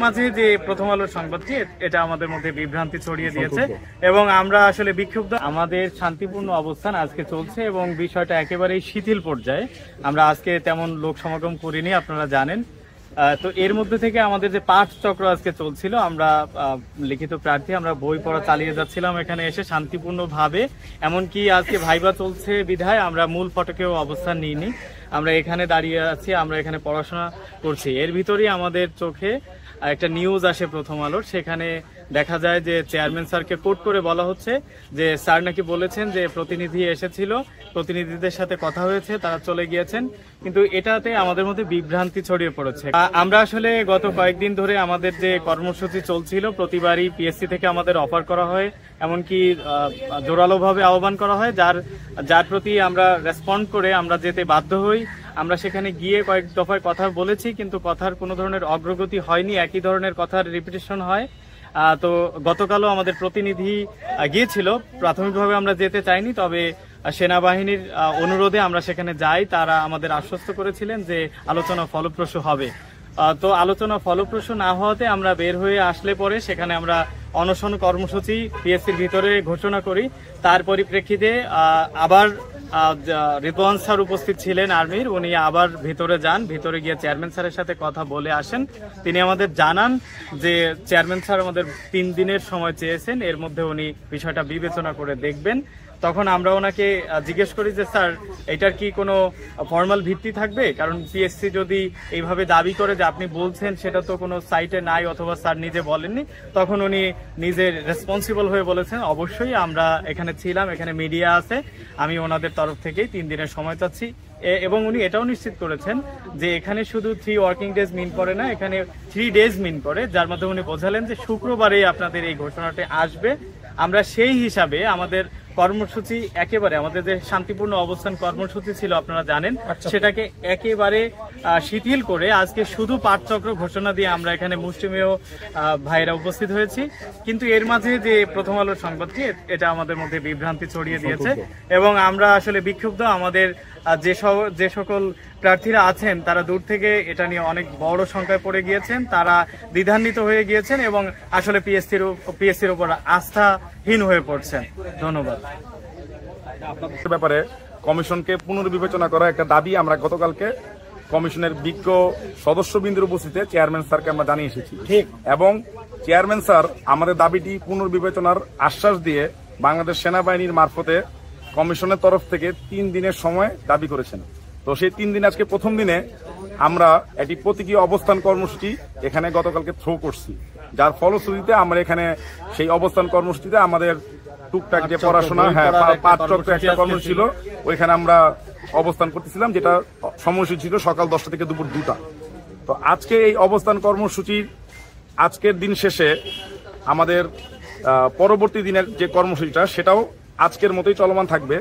মাঝে যে প্রথম আলোর সংবাদটি এটা আমাদের মধ্যে বিভ্রান্তি ছড়িয়ে দিয়েছে এবং আমরা আসলে বিক্ষুব্ধ। আমাদের শান্তিপূর্ণ অবস্থান আজকে চলছে এবং বিষয়টা একেবারেই শিথিল পর্যায়ে। আমরা আজকে তেমন লোক সমাগম করিনি, আপনারা জানেন। তো এর মধ্যে থেকে আমাদের যে পাঠ চক্র আজকে চলছিল, আমরা লিখিত প্রার্থী আমরা বই পড়া চালিয়ে যাচ্ছিলাম এখানে এসে শান্তিপূর্ণভাবে। এমনকি আজকে ভাইবা চলছে বিধায় আমরা মূল ফটকেও অবস্থান নিইনি, আমরা এখানে দাঁড়িয়ে আছি, আমরা এখানে পড়াশোনা করছি। এর ভিতরেই আমাদের চোখে একটা নিউজ আসে প্রথম আলোর, সেখানে দেখা যায় যে চেয়ারম্যান স্যারকে কোট করে বলা হচ্ছে যে স্যার নাকি বলেছেন যে প্রতিনিধি এসেছিল, প্রতিনিধিদের সাথে কথা হয়েছে, তারা চলে গিয়েছেন। কিন্তু এটাতে আমাদের মধ্যে বিভ্রান্তি ছড়িয়ে পড়েছে। আমরা আসলে গত কয়েকদিন ধরে আমাদের যে কর্মসূচি চলছিল, প্রতিবারই পিএসসি থেকে আমাদের অফার করা হয়, এমনকি জোরালোভাবে আহ্বান করা হয়, যার প্রতি আমরা রেসপন্ড করে আমরা যেতে বাধ্য হই। আমরা সেখানে গিয়ে কয়েক দফায় কথা বলেছি, কিন্তু কথার কোনো ধরনের অগ্রগতি হয়নি, একই ধরনের কথার রিপিটেশন হয়। তো গতকালও আমাদের প্রতিনিধি গিয়েছিল, প্রাথমিকভাবে আমরা যেতে চাইনি, তবে সেনাবাহিনীর অনুরোধে আমরা সেখানে যাই। তারা আমাদের আশ্বস্ত করেছিলেন যে আলোচনা ফলপ্রসূ হবে। তো আলোচনা ফলপ্রসূ না হওয়াতে আমরা বের হয়ে আসলে পরে সেখানে আমরা অনশন কর্মসূচি পিএসসির ভিতরে ঘোষণা করি। তার পরিপ্রেক্ষিতে আবার রিদওয়ান স্যার উপস্থিত ছিলেন আর্মির, উনি আবার ভিতরে যান, ভিতরে গিয়ে চেয়ারম্যান স্যারের সাথে কথা বলে আসেন। তিনি আমাদের জানান যে চেয়ারম্যান স্যার আমাদের 3 দিনের সময় চেয়েছেন, এর মধ্যে উনি বিষয়টা বিবেচনা করে দেখবেন। তখন আমরা ওনাকে জিজ্ঞেস করি যে স্যার, এটার কি কোনো ফর্মাল ভিত্তি থাকবে? কারণ পিএসসি যদি এইভাবে দাবি করে যে আপনি বলছেন, সেটা তো কোনো সাইটে নাই অথবা স্যার নিজে বলেননি। তখন উনি নিজে রেসপন্সিবল হয়ে বলেছেন অবশ্যই আমরা এখানে ছিলাম, এখানে মিডিয়া আছে, আমি ওনাদের তরফ থেকেই 3 দিনের সময় চাচ্ছি। এবং উনি এটাও নিশ্চিত করেছেন যে এখানে শুধু 3 ওয়ার্কিং ডেজ মিন করে না, এখানে 3 ডেজ মিন করে, যার মধ্যে উনি বোঝালেন যে শুক্রবারেই আপনাদের এই ঘোষণাটি আসবে। আমরা সেই হিসাবে আমাদের কর্মসূচি একেবারে, আমাদের যে শান্তিপূর্ণ অবস্থান কর্মসূচি ছিল আপনারা জানেন, সেটাকে একেবারে শিথিল করে আজকে শুধু পাঠচক্র ঘোষণা দিয়ে আমরা এখানে মুষ্টিমেয় ভাইরা উপস্থিত হয়েছি। কিন্তু এর মাঝে যে প্রথম আলোর সংবাদটি এটা আমাদের মধ্যে বিভ্রান্তি ছড়িয়ে দিয়েছে এবং আমরা আসলে বিক্ষুব্ধ। আমাদের যে সকল প্রার্থীরা আছেন তারা দূর থেকে এটা নিয়ে অনেক বড় সংখ্যায় পড়ে গিয়েছেন, তারা দ্বিধান্বিত হয়ে গিয়েছেন এবং আসলে পিএসসির উপর আস্থাহীন হয়ে পড়ছেন। ধন্যবাদ। আপনাদের ব্যাপারে কমিশনকে পুনর্বিবেচনা করা একটা দাবি আমরা গতকালকে কমিশনের বিজ্ঞ সদস্যবৃন্দের উপস্থিতিতে চেয়ারম্যান স্যারকে আমরা জানিয়ে এসেছি। ঠিক, এবং চেয়ারম্যান স্যার আমাদের দাবিটি পুনর্বিবেচনার আশ্বাস দিয়ে বাংলাদেশ সেনাবাহিনীর মারফতে কমিশনের তরফ থেকে 3 দিনের সময় দাবি করেছেন। তো সেই 3 দিন, আজকে প্রথম দিনে আমরা একটি প্রতীকী অবস্থান কর্মসূচি এখানে গতকালকে থ্রো করছি, যার ফলশ্রুতিতে আমরা এখানে সেই অবস্থান কর্মসূচিতে আমাদের টুকটাক যে পড়াশোনা, পাঠ চক্র একটা কর্মসূচি ছিল, ওইখানে আমরা অবস্থান করতেছিলাম, যেটা সময়সূচি ছিল সকাল 10টা থেকে দুপুর 2টা। তো আজকে এই অবস্থান কর্মসূচির আজকের দিন শেষে আমাদের পরবর্তী দিনের যে কর্মসূচিটা, সেটাও আজকের মতোই চলমান থাকবে।